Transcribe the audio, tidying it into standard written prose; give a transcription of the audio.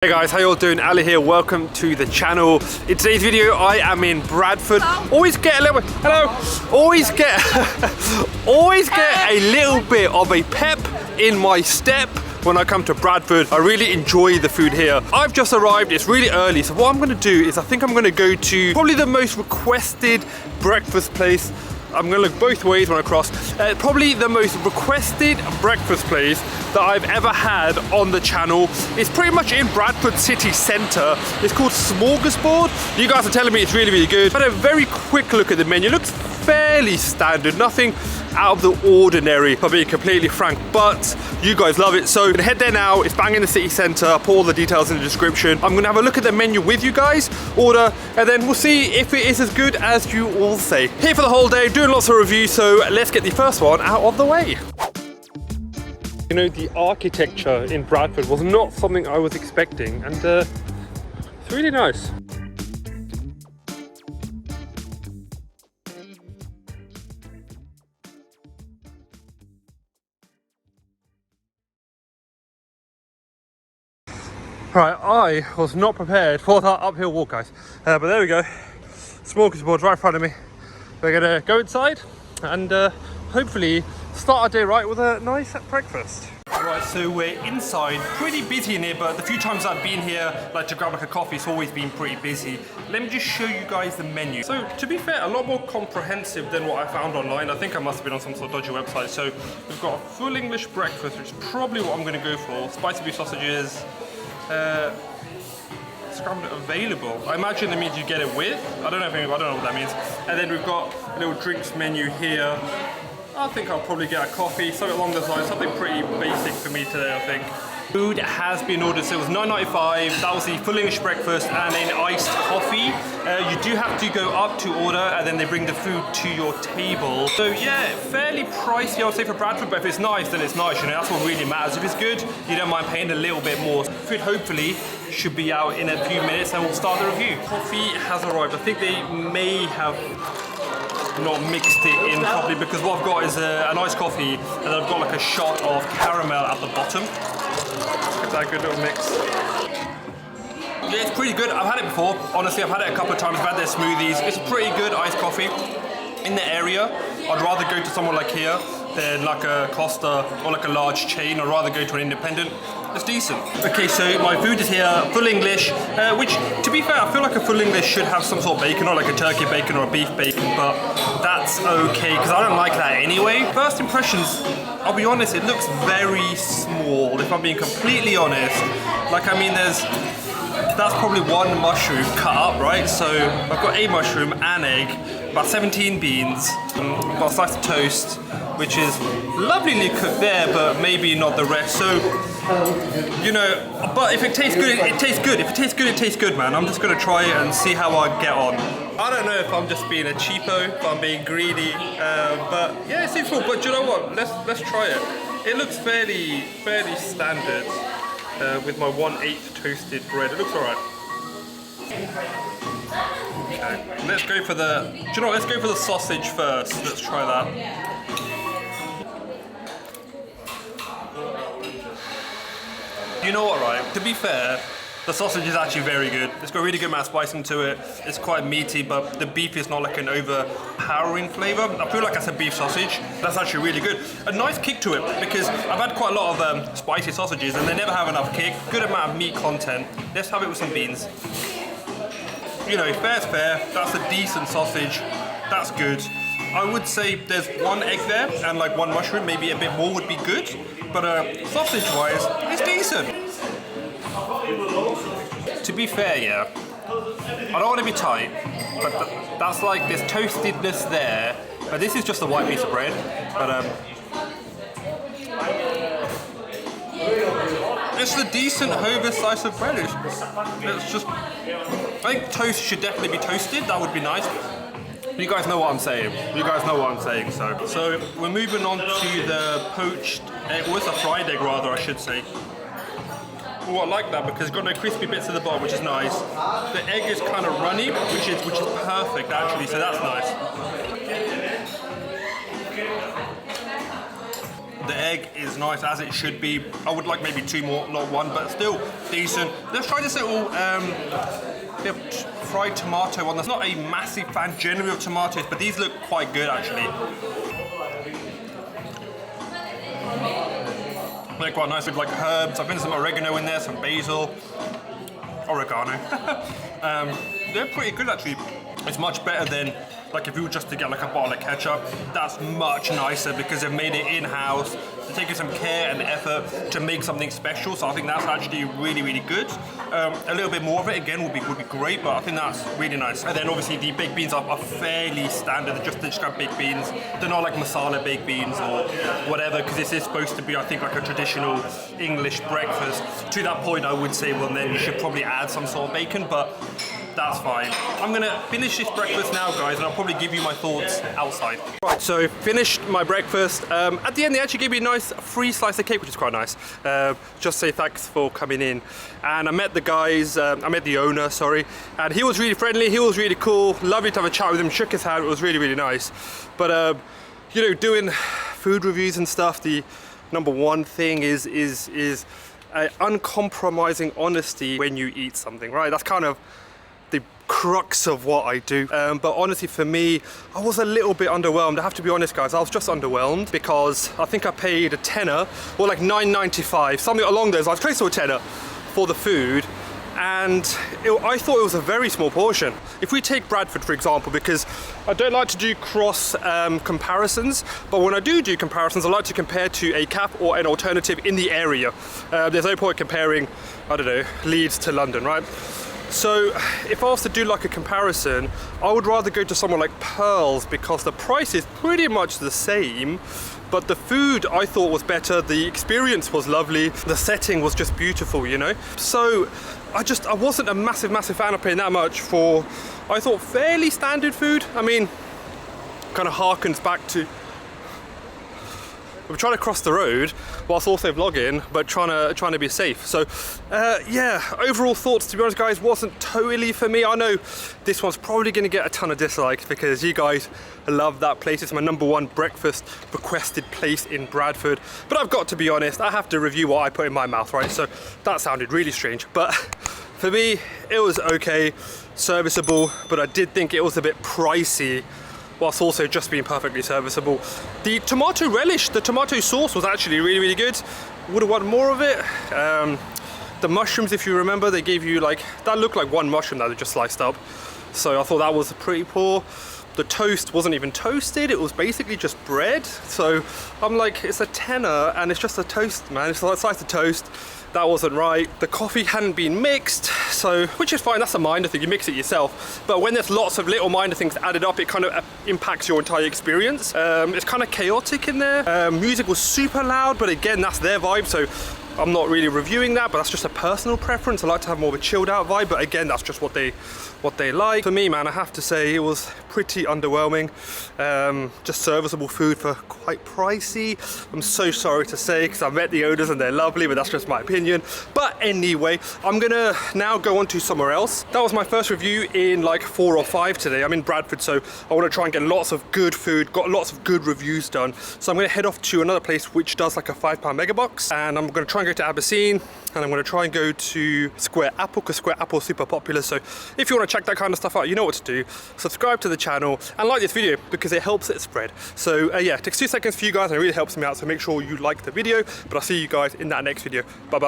Hey guys, how you all doing? Ali here, welcome to the channel. In today's video, I am in Bradford. Always get a little bit, always get a little bit of a pep in my step when I come to Bradford. I really enjoy the food here. I've just arrived, it's really early, so what I'm gonna do is I think I'm gonna go to probably the most requested breakfast place. I'm gonna look both ways when I cross. Probably the most requested breakfast place that I've ever had on the channel. It's pretty much in Bradford city centre. It's called Smorgasbord. You guys are telling me it's really, really good. I had a very quick look at the menu. It looks fairly standard, nothing out of the ordinary, if I'm being completely frank, but you guys love it. So I'm gonna head there now. It's bang in the city centre. I'll put all the details in the description. I'm gonna have a look at the menu with you guys, order, and then we'll see if it is as good as you all say. Here for the whole day, doing lots of reviews, so let's get the first one out of the way. You know, the architecture in Bradford was not something I was expecting, and it's really nice. Right, I was not prepared for that uphill walk, guys. But there we go. Smorgasbord right in front of me. We're gonna go inside and hopefully start our day right with a nice breakfast. Right, so we're inside, pretty busy in here, but the few times I've been here, like to grab like a coffee, it's always been pretty busy. Let me just show you guys the menu. So to be fair, a lot more comprehensive than what I found online. I think I must have been on some sort of dodgy website. So we've got a full English breakfast, which is probably what I'm gonna go for. Spicy beef sausages, scrambled available. I imagine that means you get it with. I don't know what that means. And then we've got a little drinks menu here. I think I'll probably get a coffee, something along those lines, something pretty basic for me today, I think. Food has been ordered, so it was $9.95. That was the full English breakfast and an iced coffee. You do have to go up to order, and then they bring the food to your table. So yeah, fairly pricey, I would say, for Bradford, but if it's nice, then it's nice, you know, that's what really matters. If it's good, you don't mind paying a little bit more. Food hopefully should be out in a few minutes, and we'll start the review. Coffee has arrived. I think they may have not mixed it in properly, because what I've got is an iced coffee, and then I've got like a shot of caramel at the bottom. Give that a good little mix. Yeah, it's pretty good. I've had it before. Honestly, I've had it a couple of times. I've had their smoothies. It's a pretty good iced coffee. In the area, I'd rather go to someone like here than like a Costa or like a large chain. I'd rather go to an independent. It's decent. Okay, so my food is here, full English, which, to be fair, I feel like a full English should have some sort of bacon, or like a turkey bacon or a beef bacon, but that's okay, because I don't like that anyway. First impressions, I'll be honest, it looks very small, if I'm being completely honest. Like, I mean, that's probably one mushroom cut up, right? So I've got a mushroom, an egg, about 17 beans, got a slice of toast, which is lovelyly cooked there, but maybe not the rest. So, you know, but if it tastes good, it tastes good. If it tastes good, it tastes good, man. I'm just gonna try it and see how I get on. I don't know if I'm just being a cheapo, if I'm being greedy, but yeah, it seems cool. But you know what? Let's try it. It looks fairly standard with my 1/8 toasted bread. It looks alright. Okay, let's go for the. Do you know what? Let's go for the sausage first. Let's try that. You know what, right? To be fair, the sausage is actually very good. It's got a really good amount of spicing to it. It's quite meaty, but the beef is not like an overpowering flavour. I feel like that's a beef sausage. That's actually really good. A nice kick to it, because I've had quite a lot of spicy sausages and they never have enough kick. Good amount of meat content. Let's have it with some beans. You know, fair's fair. That's a decent sausage. That's good. I would say there's one egg there and like one mushroom, maybe a bit more would be good. But sausage-wise, it's decent. To be fair, yeah, I don't want to be tight, but that's like, there's toastedness there. But this is just a white piece of bread. But it's a decent hover slice of bread. It's just, I think toast should definitely be toasted. That would be nice. You guys know what I'm saying. You guys know what I'm saying. So we're moving on to the poached egg, or it's a fried egg rather, I should say. Oh, I like that because it's got no crispy bits at the bottom, which is nice. The egg is kind of runny, which is perfect actually. So that's nice. The egg is nice as it should be. I would like maybe 2 more, not 1, but still decent. Let's try this little bit of fried tomato one. That's not a massive fan generally of tomatoes, but these look quite good actually. They're quite nice with like herbs. I've been some oregano in there, some basil, oregano. They're pretty good actually. It's much better than like if you were just to get like a bottle of ketchup. That's much nicer because they've made it in-house. They're taking some care and effort to make something special. So I think that's actually really, really good. A little bit more of it again would be great, but I think that's really nice. And then obviously the baked beans are fairly standard. They're just got baked beans. They're not like masala baked beans or whatever, because this is supposed to be, I think, like a traditional English breakfast. To that point, I would say, well, then you should probably add some sort of bacon, but that's fine. I'm gonna finish this breakfast now, guys, and I'll probably give you my thoughts outside. Right, so finished my breakfast. At the end, they actually gave me a nice free slice of cake, which is quite nice. Just say thanks for coming in. And I met the guys, I met the owner, sorry, and he was really friendly, he was really cool, lovely to have a chat with him, shook his hand, it was really, really nice. But, you know, doing food reviews and stuff, the number one thing is uncompromising honesty when you eat something, right? That's kind of the crux of what I do. But honestly, for me, I was a little bit underwhelmed. I have to be honest, guys, I was just underwhelmed because I think I paid a tenner, or like $9.95, something along those lines, close to a tenner for the food. And I thought it was a very small portion. If we take Bradford, for example, because I don't like to do cross comparisons, but when I do comparisons, I like to compare to a CAP or an alternative in the area. There's no point comparing, I don't know, Leeds to London, right? So if I was to do like a comparison, I would rather go to someone like Pearls because the price is pretty much the same, but the food I thought was better, the experience was lovely, the setting was just beautiful, you know? So I wasn't a massive fan of paying that much for, I thought, fairly standard food. I mean, kind of harkens back to, we're trying to cross the road whilst also vlogging, but trying to be safe. So yeah, overall thoughts, to be honest, guys, wasn't totally for me. I know this one's probably going to get a ton of dislikes because you guys love that place. It's my number 1 breakfast requested place in Bradford. But I've got to be honest, I have to review what I put in my mouth, right? So that sounded really strange. But for me, it was okay, serviceable, but I did think it was a bit pricey, whilst also just being perfectly serviceable. The tomato relish, the tomato sauce was actually really, really good. Would have wanted more of it. The mushrooms, if you remember, they gave you like, that looked like one mushroom that they just sliced up. So I thought that was pretty poor. The toast wasn't even toasted, it was basically just bread. So I'm like, it's a tenner and it's just a toast, man. It's like a slice of toast. That wasn't right. The coffee hadn't been mixed, so, which is fine, that's a minor thing, you mix it yourself. But when there's lots of little minor things added up, it kind of impacts your entire experience. It's kind of chaotic in there. Music was super loud, but again, that's their vibe, so I'm not really reviewing that, but that's just a personal preference. I like to have more of a chilled out vibe, but again, that's just what they like. For me, man, I have to say it was pretty underwhelming. Just serviceable food for quite pricey. I'm so sorry to say, because I met the owners and they're lovely, but that's just my opinion. But anyway, I'm gonna now go on to somewhere else. That was my first review in like 4 or 5 today. I'm in Bradford, so I want to try and get lots of good food, got lots of good reviews done. So I'm gonna head off to another place which does like a £5 mega box, and I'm gonna try and go to Aberdeen, and I'm going to try and go to Square Apple because Square Apple is super popular. So if you want to check that kind of stuff out, you know what to do. Subscribe to the channel and like this video because it helps it spread. So yeah, it takes 2 seconds for you guys and it really helps me out. So make sure you like the video, but I'll see you guys in that next video. Bye.